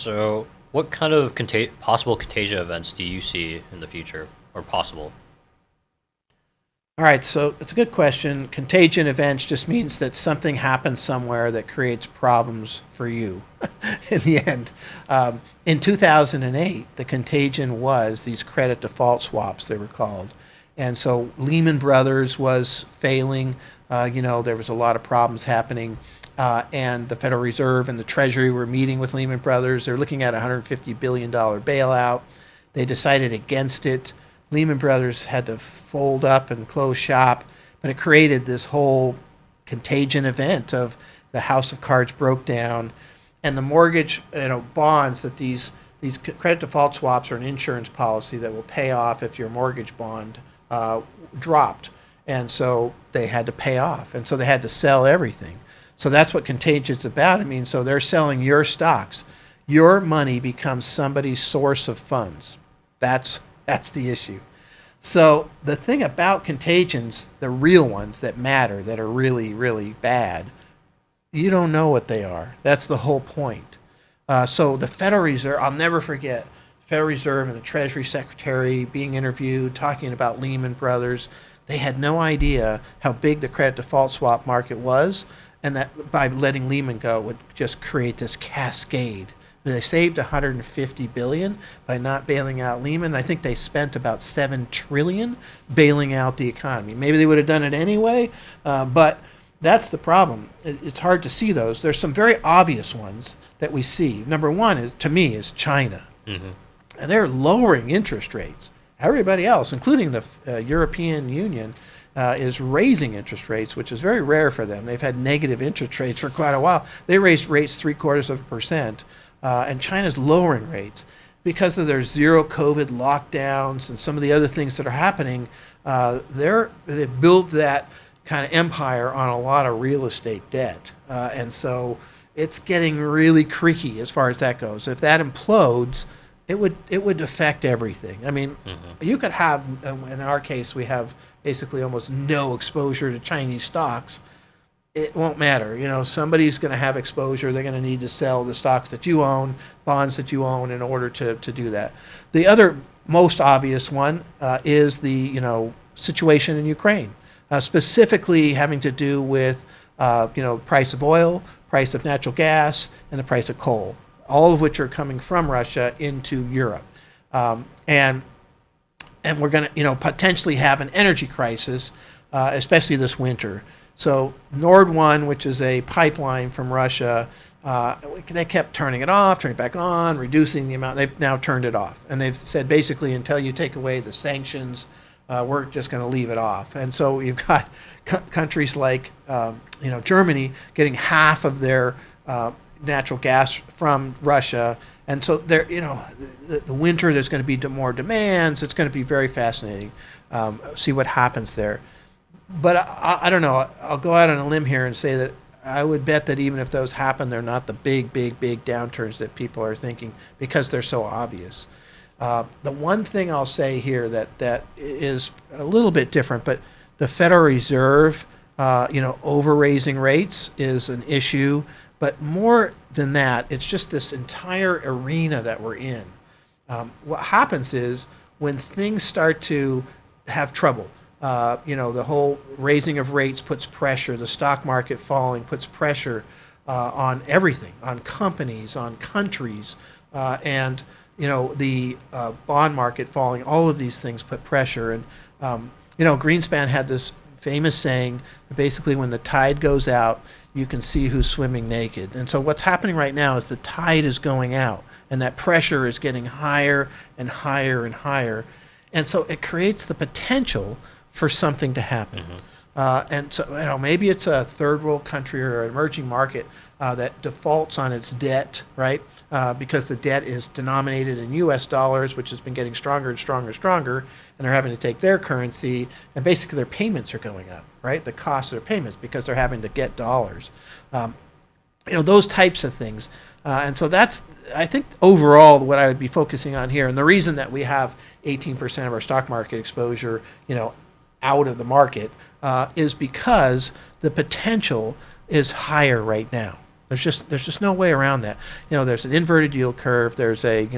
So, what kind of possible contagion events do you see in the future, or possible? All right, so it's a good question. Contagion events just means that something happens somewhere that creates problems for you in the end. In 2008, the contagion was these credit default swaps, they were called. And so Lehman Brothers was failing. There was a lot of problems happening. And the Federal Reserve and the Treasury were meeting with Lehman Brothers. They're looking at a $150 billion bailout. They decided against it. Lehman Brothers had to fold up and close shop, but it created this whole contagion event of the house of cards broke down, and the mortgage, bonds that these credit default swaps are an insurance policy that will pay off if your mortgage bond dropped, and so they had to pay off, and so they had to sell everything. So that's what Contagion's about. I mean, so they're selling your stocks. Your money becomes somebody's source of funds. That's the issue. So the thing about contagions, the real ones that matter, that are really, really bad, you don't know what they are. That's the whole point. So the Federal Reserve, I'll never forget, Federal Reserve and the Treasury Secretary being interviewed, talking about Lehman Brothers. They had no idea how big the credit default swap market was, and that by letting Lehman go would just create this cascade. They saved 150 billion by not bailing out Lehman. I think they spent about 7 trillion bailing out the economy. Maybe they would have done it anyway, but that's the problem. It's hard to see those. There's some very obvious ones that we see. Number one is, to me, is China, Hmm. and they're lowering interest rates. Everybody else, including the European Union, is raising interest rates, which is very rare for them. They've had negative interest rates for quite a while. They raised rates 3/4%. And China's lowering rates because of their zero COVID lockdowns and some of the other things that are happening. They've built that kind of empire on a lot of real estate debt, and so it's getting really creaky as far as that goes. If that implodes, it would affect everything. I mean, Hmm. you could have, in our case, we have basically almost no exposure to Chinese stocks. It won't matter. Somebody's going to have exposure. They're going to need to sell the stocks that you own, bonds that you own, in order to do that. The other most obvious one is the situation in Ukraine, specifically having to do with price of oil, price of natural gas, and the price of coal, all of which are coming from Russia into Europe, and we're going to potentially have an energy crisis, especially this winter. So Nord 1, which is a pipeline from Russia, they kept turning it off, turning it back on, reducing the amount. They've now turned it off. And they've said basically until you take away the sanctions, we're just going to leave it off. And so you've got countries like Germany getting half of their natural gas from Russia. And so the winter there's going to be more demands. It's going to be very fascinating. See what happens there. But I don't know. I'll go out on a limb here and say that I would bet that even if those happen, they're not the big, big, big downturns that people are thinking because they're so obvious. The one thing I'll say here that is a little bit different, but the Federal Reserve, over raising rates is an issue. But more than that, it's just this entire arena that we're in. What happens is when things start to have trouble, the whole raising of rates puts pressure, the stock market falling puts pressure on everything, on companies, on countries, and the bond market falling. All of these things put pressure. And Greenspan had this famous saying, basically when the tide goes out, you can see who's swimming naked. And so what's happening right now is the tide is going out, and that pressure is getting higher and higher and higher. And so it creates the potential for something to happen. And so, maybe it's a third world country or an emerging market that defaults on its debt, right? Because the debt is denominated in U.S. dollars, which has been getting stronger and stronger and stronger, and they're having to take their currency, and basically their payments are going up, right? The cost of their payments because they're having to get dollars. Those types of things. And so that's, I think, overall what I would be focusing on here. And the reason that we have 18% of our stock market exposure, out of the market, is because the potential is higher right now. There's just no way around that. There's an inverted yield curve. There's a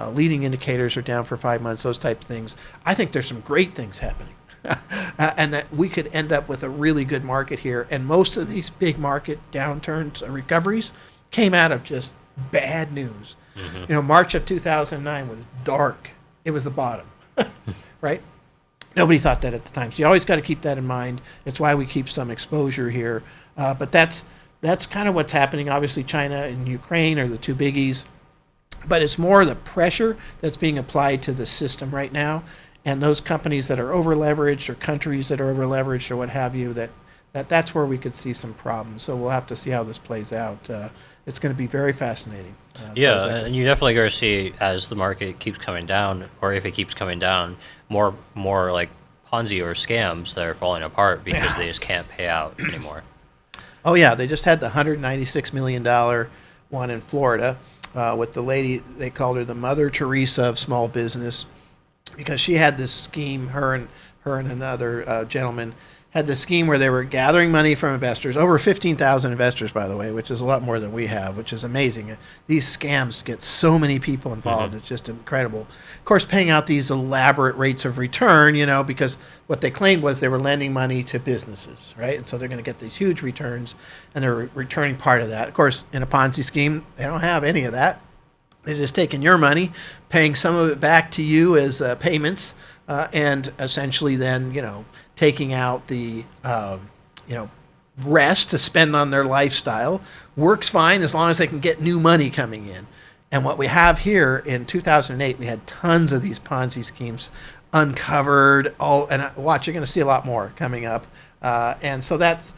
leading indicators are down for 5 months. Those type of things. I think there's some great things happening, and that we could end up with a really good market here. And most of these big market downturns, recoveries, came out of just bad news. March of 2009 was dark. It was the bottom, right? Nobody thought that at the time. So you always got to keep that in mind. It's why we keep some exposure here. But that's kind of what's happening. Obviously, China and Ukraine are the two biggies. But it's more the pressure that's being applied to the system right now. And those companies that are over-leveraged or countries that are over-leveraged or what have you, that's where we could see some problems. So we'll have to see how this plays out. It's going to be very fascinating. Yeah, and you definitely going to see as the market keeps coming down, or if it keeps coming down, more like Ponzi or scams that are falling apart because they just can't pay out anymore. Oh yeah, they just had the $196 million one in Florida with the lady. They called her the Mother Teresa of small business because she had this scheme. Her and another gentleman had this scheme where they were gathering money from investors, over 15,000 investors, by the way, which is a lot more than we have, which is amazing. These scams get so many people involved. It's just incredible. Of course, paying out these elaborate rates of return, because what they claimed was they were lending money to businesses, right? And so they're going to get these huge returns, and they're returning part of that. Of course, in a Ponzi scheme, they don't have any of that. They're just taking your money, paying some of it back to you as payments, and essentially then, taking out the, rest to spend on their lifestyle. Works fine as long as they can get new money coming in. And what we have here in 2008, we had tons of these Ponzi schemes uncovered. And watch, you're going to see a lot more coming up. And so that's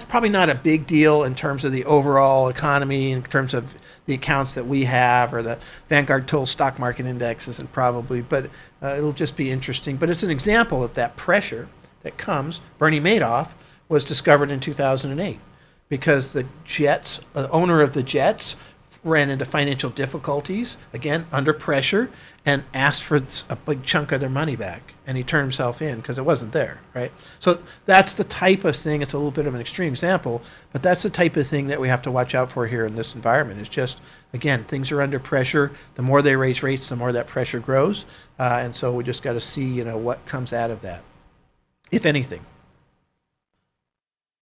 probably not a big deal in terms of the overall economy, in terms of the accounts that we have, or the Vanguard Total Stock Market Index isn't probably, but it'll just be interesting. But it's an example of that pressure that comes. Bernie Madoff was discovered in 2008 because the Jets, owner of the Jets, ran into financial difficulties, again, under pressure, and asked for a big chunk of their money back. And he turned himself in because it wasn't there, right? So that's the type of thing. It's a little bit of an extreme example, but that's the type of thing that we have to watch out for here in this environment. It's just, again, things are under pressure. The more they raise rates, the more that pressure grows. And so we just got to see, what comes out of that, if anything.